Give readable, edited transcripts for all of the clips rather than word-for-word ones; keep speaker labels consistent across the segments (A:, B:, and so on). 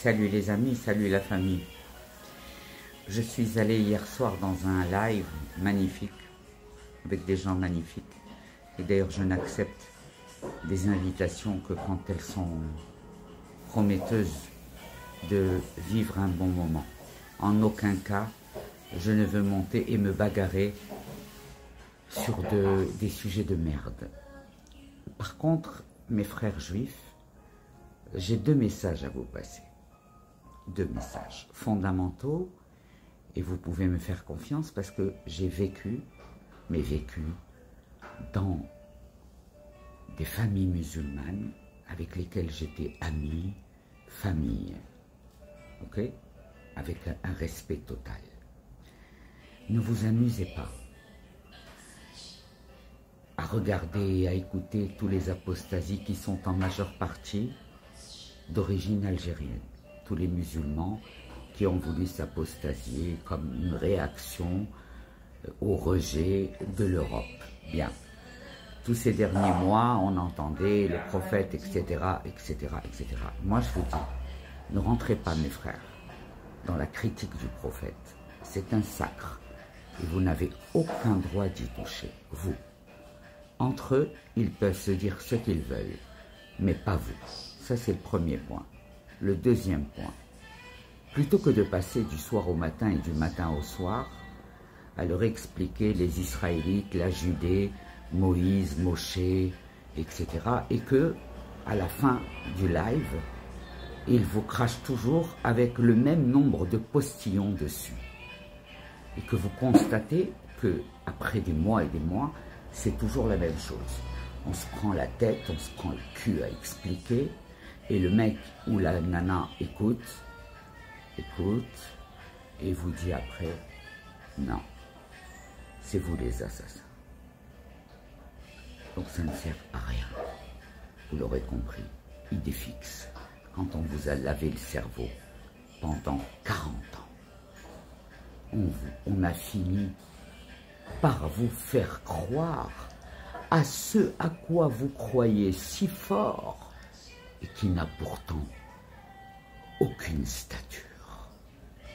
A: Salut les amis, salut la famille. Je suis allé hier soir dans un live magnifique, avec des gens magnifiques. Et d'ailleurs, je n'accepte des invitations que quand elles sont prometteuses de vivre un bon moment. En aucun cas, je ne veux monter et me bagarrer sur des sujets de merde. Par contre, mes frères juifs, j'ai deux messages à vous passer. Deux messages fondamentaux, et vous pouvez me faire confiance parce que j'ai vécu dans des familles musulmanes avec lesquelles j'étais ami, famille, ok, avec un respect total. Ne vous amusez pas à regarder et à écouter tous les apostasies qui sont en majeure partie d'origine algérienne. Tous les musulmans qui ont voulu s'apostasier comme une réaction au rejet de l'Europe. Bien. Tous ces derniers mois, on entendait le prophète, etc., etc., etc. Moi, je vous dis, ne rentrez pas, mes frères, dans la critique du prophète. C'est un sacre. Et vous n'avez aucun droit d'y toucher, vous. Entre eux, ils peuvent se dire ce qu'ils veulent, mais pas vous. Ça, c'est le premier point. Le deuxième point, plutôt que de passer du soir au matin et du matin au soir, à leur expliquer les Israélites, la Judée, Moïse, Moshe, etc., et que, à la fin du live, ils vous crachent toujours avec le même nombre de postillons dessus. Et que vous constatez que, après des mois et des mois, c'est toujours la même chose. On se prend la tête, on se prend le cul à expliquer, et le mec ou la nana écoute, et vous dit après, non, c'est vous les assassins. Donc ça ne sert à rien. Vous l'aurez compris, idée fixe. Quand on vous a lavé le cerveau pendant 40 ans, on a fini par vous faire croire à ce à quoi vous croyez si fort et qui n'a pourtant aucune stature.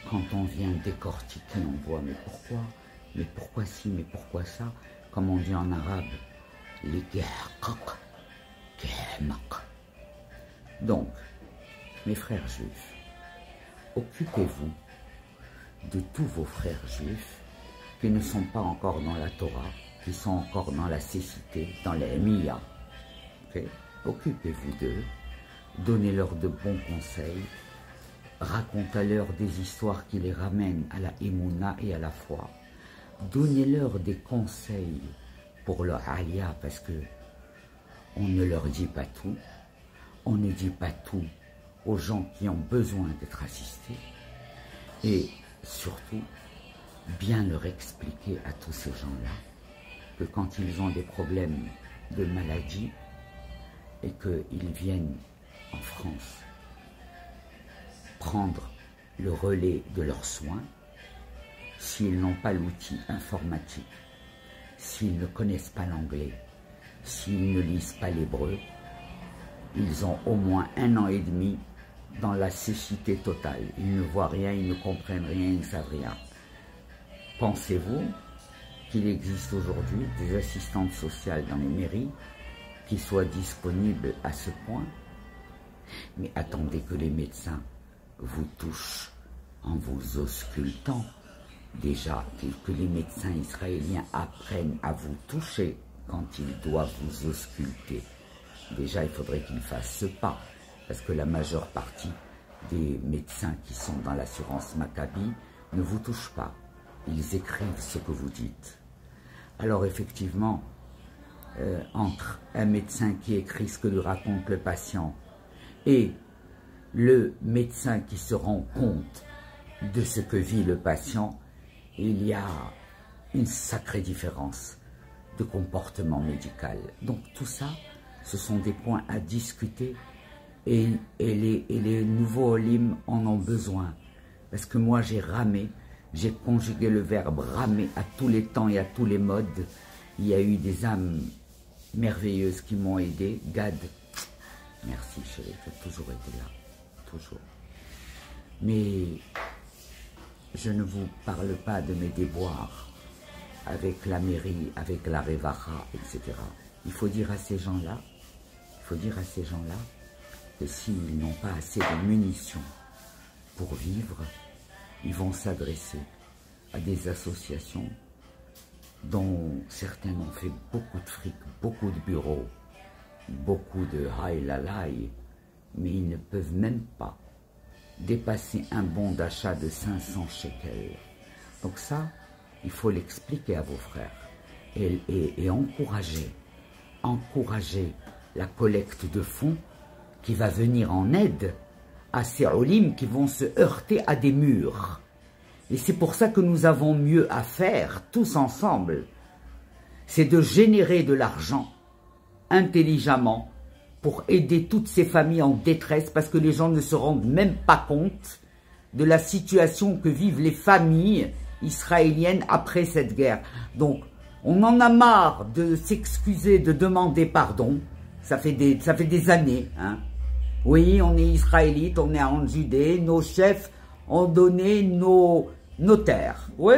A: Quand on vient décortiquer, on voit mais pourquoi ci, mais pourquoi ça, comme on dit en arabe, les guerres. Donc, mes frères juifs, occupez-vous de tous vos frères juifs qui ne sont pas encore dans la Torah, qui sont encore dans la cécité, dans les Emiya. Okay? Occupez-vous d'eux, donnez-leur de bons conseils, racontez-leur des histoires qui les ramènent à la Emouna et à la foi. Donnez-leur des conseils pour leur alia, parce que on ne leur dit pas tout, on ne dit pas tout aux gens qui ont besoin d'être assistés, et surtout, bien leur expliquer à tous ces gens-là que quand ils ont des problèmes de maladie et qu'ils viennent en France prendre le relais de leurs soins, s'ils n'ont pas l'outil informatique, s'ils ne connaissent pas l'anglais, s'ils ne lisent pas l'hébreu, ils ont au moins 1 an et demi dans la cécité totale. Ils ne voient rien, ils ne comprennent rien, ils ne savent rien. Pensez-vous qu'il existe aujourd'hui des assistantes sociales dans les mairies qui soient disponibles à ce point? Mais attendez que les médecins vous touchent en vous auscultant. Déjà, que les médecins israéliens apprennent à vous toucher quand ils doivent vous ausculter. Déjà, il faudrait qu'ils fassent ce pas, parce que la majeure partie des médecins qui sont dans l'assurance Maccabi ne vous touchent pas. Ils écrivent ce que vous dites. Alors effectivement, entre un médecin qui écrit ce que lui raconte le patient et le médecin qui se rend compte de ce que vit le patient, il y a une sacrée différence de comportement médical. Donc tout ça, ce sont des points à discuter et les nouveaux olim en ont besoin. Parce que moi j'ai ramé, j'ai conjugué le verbe ramer à tous les temps et à tous les modes. Il y a eu des âmes merveilleuses qui m'ont aidé. Gad, merci chérie, tu as toujours été là, toujours. Mais je ne vous parle pas de mes déboires avec la mairie, avec la Revacha, etc. Il faut dire à ces gens-là, que s'ils n'ont pas assez de munitions pour vivre, ils vont s'adresser à des associations dont certains ont fait beaucoup de fric, beaucoup de bureaux, beaucoup de haïlalai, mais ils ne peuvent même pas dépasser un bon d'achat de 500 shekels. Donc ça, il faut l'expliquer à vos frères et encourager la collecte de fonds qui va venir en aide à ces olim qui vont se heurter à des murs. Et c'est pour ça que nous avons mieux à faire, tous ensemble, c'est de générer de l'argent intelligemment pour aider toutes ces familles en détresse, parce que les gens ne se rendent même pas compte de la situation que vivent les familles israéliennes après cette guerre. Donc, on en a marre de s'excuser, de demander pardon. Ça fait des années. Hein. Oui, on est israélites, on est en Judée, nos chefs ont donné nos terres. Oui.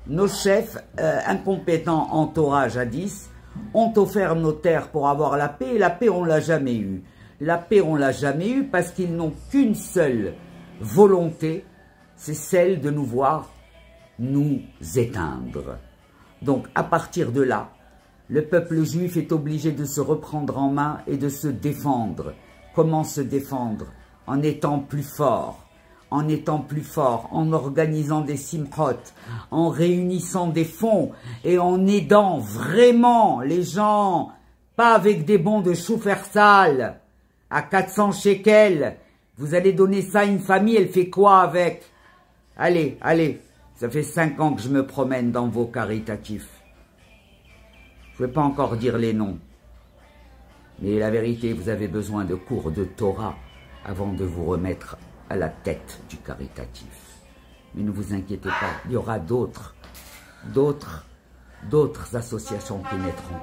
A: Nos chefs, incompétents en Torah jadis, ont offert nos terres pour avoir la paix, et la paix, on ne l'a jamais eue. La paix, on ne l'a jamais eue parce qu'ils n'ont qu'une seule volonté, c'est celle de nous voir nous éteindre. Donc, à partir de là, le peuple juif est obligé de se reprendre en main et de se défendre. Comment se défendre? En étant plus fort. En organisant des simchot, en réunissant des fonds et en aidant vraiment les gens, pas avec des bons de chou-fer-sale à 400 shekels. Vous allez donner ça à une famille, elle fait quoi avec? Allez, ça fait 5 ans que je me promène dans vos caritatifs. Je ne vais pas encore dire les noms, mais la vérité, vous avez besoin de cours de Torah avant de vous remettre à la tête du caritatif. Mais ne vous inquiétez pas, il y aura d'autres associations qui naîtront.